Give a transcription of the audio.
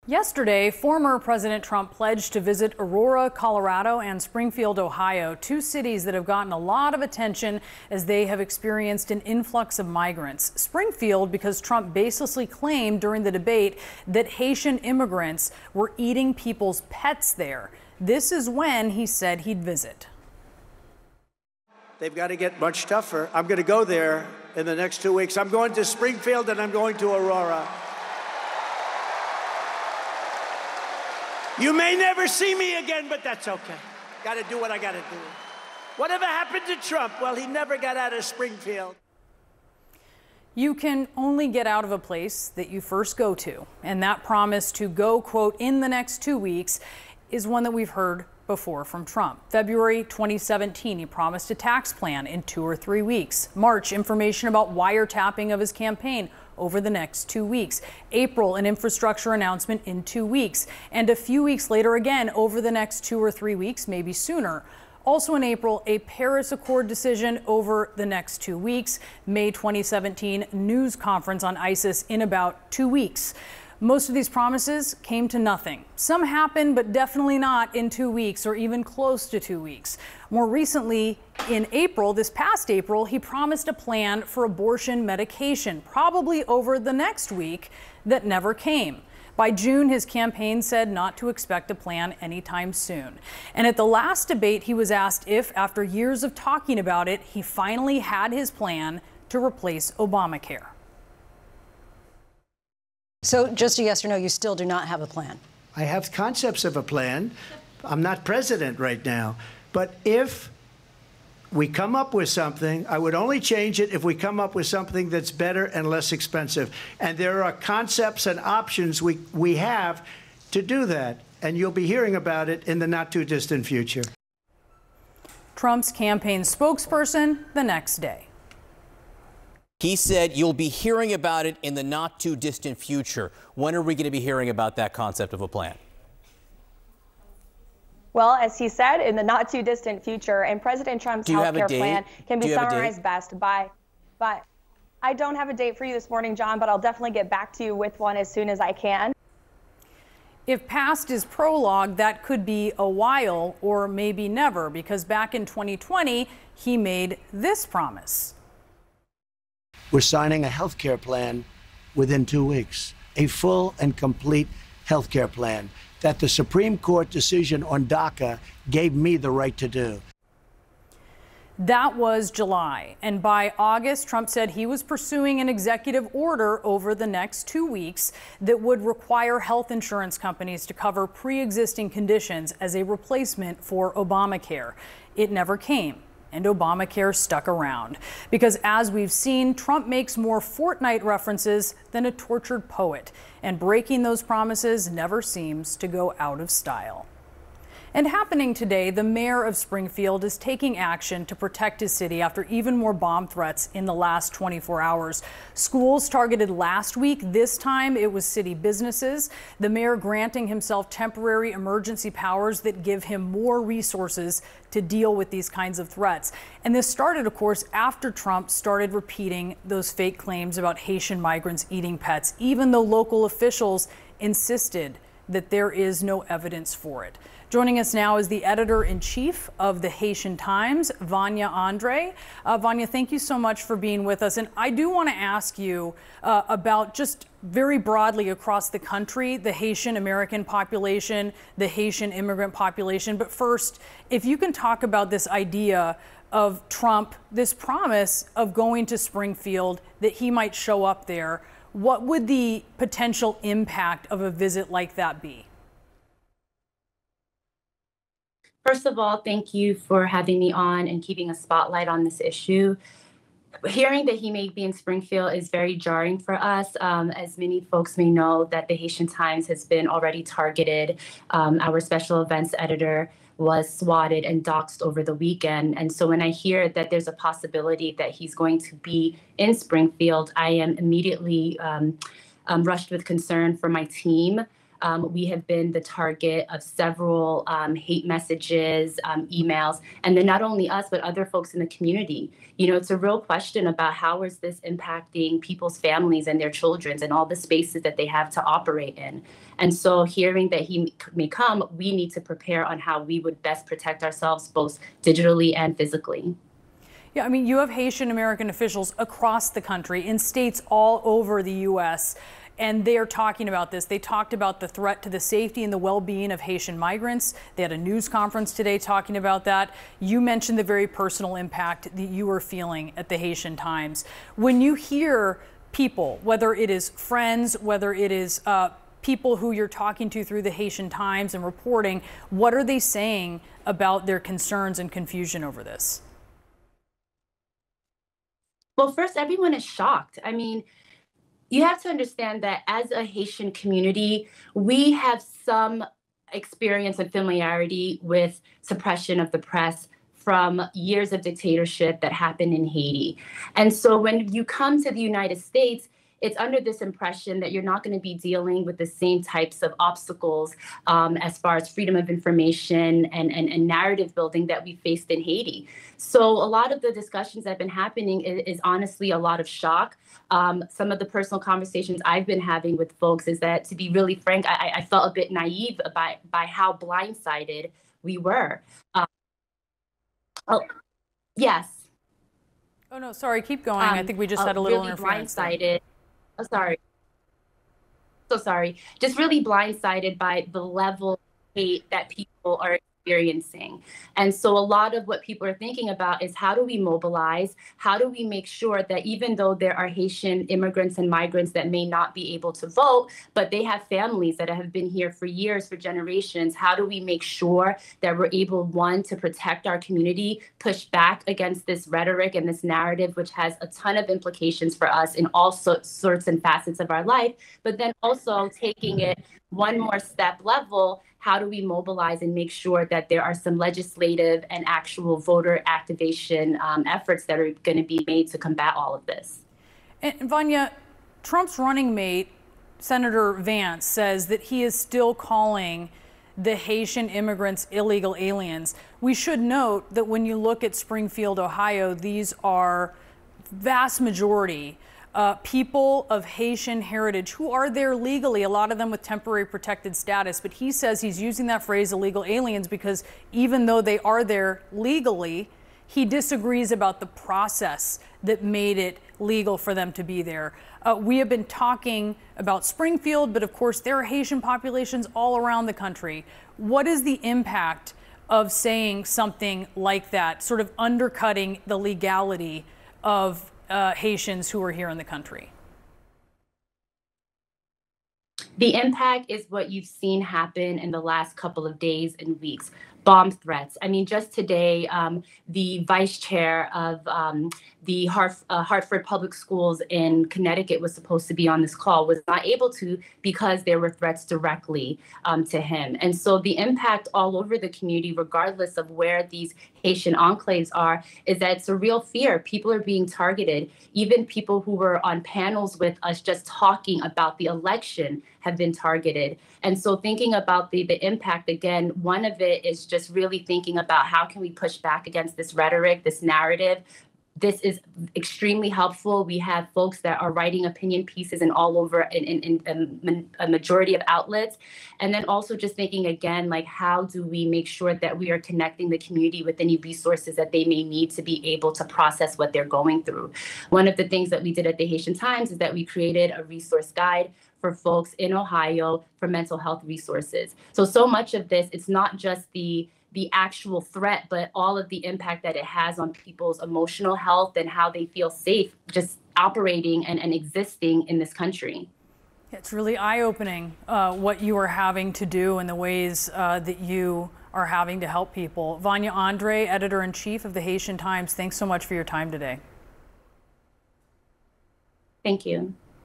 Yesterday, former President Trump pledged to visit Aurora, Colorado and Springfield, Ohio, two cities that have gotten a lot of attention as they have experienced an influx of migrants. Springfield because Trump baselessly claimed during the debate that Haitian immigrants were eating people's pets there. This is when he said he'd visit. They've got to get much tougher. I'm going to go there in the next 2 weeks. I'm going to Springfield and I'm going to Aurora. You may never see me again, but that's okay. Got to do what I got to do. Whatever happened to Trump? Well, he never got out of Springfield. You can only get out of a place that you first go to. And that promise to go, quote, in the next 2 weeks is one that we've heard before from Trump. February 2017, he promised a tax plan in 2 or 3 weeks. March, information about wiretapping of his campaign over the next 2 weeks. April, an infrastructure announcement in 2 weeks. And a few weeks later again, over the next 2 or 3 weeks, maybe sooner. Also in April, a Paris Accord decision over the next 2 weeks. May 2017, news conference on ISIS in about 2 weeks. Most of these promises came to nothing. Some happened, but definitely not in 2 weeks or even close to 2 weeks. More recently, in April, this past April, he promised a plan for abortion medication, probably over the next week, that never came. By June, his campaign said not to expect a plan anytime soon. And at the last debate, he was asked if, after years of talking about it, he finally had his plan to replace Obamacare. So just a yes or no, you still do not have a plan? I have concepts of a plan. I'm not president right now. But if we come up with something, I would only change it if we come up with something that's better and less expensive. And there are concepts and options we have to do that. And you'll be hearing about it in the not too distant future. Trump's campaign spokesperson the next day. He said you'll be hearing about it in the not too distant future. When are we going to be hearing about that concept of a plan? Well, as he said, in the not too distant future, and President Trump's healthcare plan can be summarized best by, but I don't have a date for you this morning, John, but I'll definitely get back to you with one as soon as I can. If past is prologue, that could be a while or maybe never, because back in 2020, he made this promise. We're signing a health care plan within 2 weeks, a full and complete health care plan that the Supreme Court decision on DACA gave me the right to do. That was July. And by August, Trump said he was pursuing an executive order over the next 2 weeks that would require health insurance companies to cover pre-existing conditions as a replacement for Obamacare. It never came. And Obamacare stuck around. Because as we've seen, Trump makes more Fortnite references than a tortured poet. And breaking those promises never seems to go out of style. And happening today, the mayor of Springfield is taking action to protect his city after even more bomb threats in the last 24 hours. Schools targeted last week. This time it was city businesses. The mayor granting himself temporary emergency powers that give him more resources to deal with these kinds of threats. And this started, of course, after Trump started repeating those fake claims about Haitian migrants eating pets, even though local officials insisted that there is no evidence for it. Joining us now is the editor-in-chief of the Haitian Times, Vanya Andre. Vanya, thank you so much for being with us. And I do want to ask you about just very broadly across the country, the Haitian American population, the Haitian immigrant population. But first, if you can talk about this idea of Trump, this promise of going to Springfield, that he might show up there. What would the potential impact of a visit like that be? First of all, thank you for having me on and keeping a spotlight on this issue. Hearing that he may be in Springfield is very jarring for us. As many folks may know, that the Haitian Times has been already targeted. Our special events editor was swatted and doxxed over the weekend. And so when I hear that there's a possibility that he's going to be in Springfield, I am immediately rushed with concern for my team. We have been the target of several hate messages, emails, and then not only us, but other folks in the community. You know, it's a real question about how is this impacting people's families and their children and all the spaces that they have to operate in. And so hearing that he may come, we need to prepare on how we would best protect ourselves, both digitally and physically. Yeah, I mean, you have Haitian American officials across the country in states all over the U.S., and they are talking about this. They talked about the threat to the safety and the well-being of Haitian migrants. They had a news conference today talking about that. You mentioned the very personal impact that you were feeling at the Haitian Times. When you hear people, whether it is friends, whether it is people who you're talking to through the Haitian Times and reporting, what are they saying about their concerns and confusion over this? Well, first, everyone is shocked. I mean, you have to understand that as a Haitian community, we have some experience and familiarity with suppression of the press from years of dictatorship that happened in Haiti. And so when you come to the United States, it's under this impression that you're not going to be dealing with the same types of obstacles as far as freedom of information and narrative building that we faced in Haiti. So a lot of the discussions that have been happening is honestly a lot of shock. Some of the personal conversations I've been having with folks is that, to be really frank, I felt a bit naive by how blindsided we were. Oh, yes. Oh, no, sorry, keep going. I think we just had a little really interference. Blindsided. Oh, sorry. So sorry. Just really blindsided by the level of hate that people are experiencing. And so a lot of what people are thinking about is, how do we mobilize? How do we make sure that even though there are Haitian immigrants and migrants that may not be able to vote, but they have families that have been here for years, for generations, how do we make sure that we're able, one, to protect our community, push back against this rhetoric and this narrative, which has a ton of implications for us in all sorts and facets of our life, but then also taking it one more step level, how do we mobilize and make sure that there are some legislative and actual voter activation efforts that are going to be made to combat all of this? And Vanya, Trump's running mate, Senator Vance, says that he is still calling the Haitian immigrants illegal aliens. We should note that when you look at Springfield, Ohio, these are vast majority people of Haitian heritage who are there legally, a lot of them with temporary protected status. But he says he's using that phrase illegal aliens because even though they are there legally, he disagrees about the process that made it legal for them to be there. We have been talking about Springfield, but of course there are Haitian populations all around the country. What is the impact of saying something like that, sort of undercutting the legality of Haitians who are here in the country? The impact is what you've seen happen in the last couple of days and weeks. Bomb threats. I mean, just today, the vice chair of the Hartford Public Schools in Connecticut was supposed to be on this call, was not able to because there were threats directly to him. And so the impact all over the community, regardless of where these Haitian enclaves are, is that it's a real fear. People are being targeted. Even people who were on panels with us just talking about the election have been targeted. And so thinking about the impact, again, one of it is just really thinking about how can we push back against this rhetoric, this narrative. This is extremely helpful. We have folks that are writing opinion pieces and all over in a majority of outlets. And then also just thinking again, like, how do we make sure that we are connecting the community with any resources that they may need to be able to process what they're going through. One of the things that we did at the Haitian Times is that we created a resource guide for folks in Ohio for mental health resources. So much of this, it's not just the actual threat, but all of the impact that it has on people's emotional health and how they feel safe just operating and existing in this country. It's really eye-opening what you are having to do and the ways that you are having to help people. Vanya Andre, editor-in-chief of the Haitian Times, thanks so much for your time today. Thank you.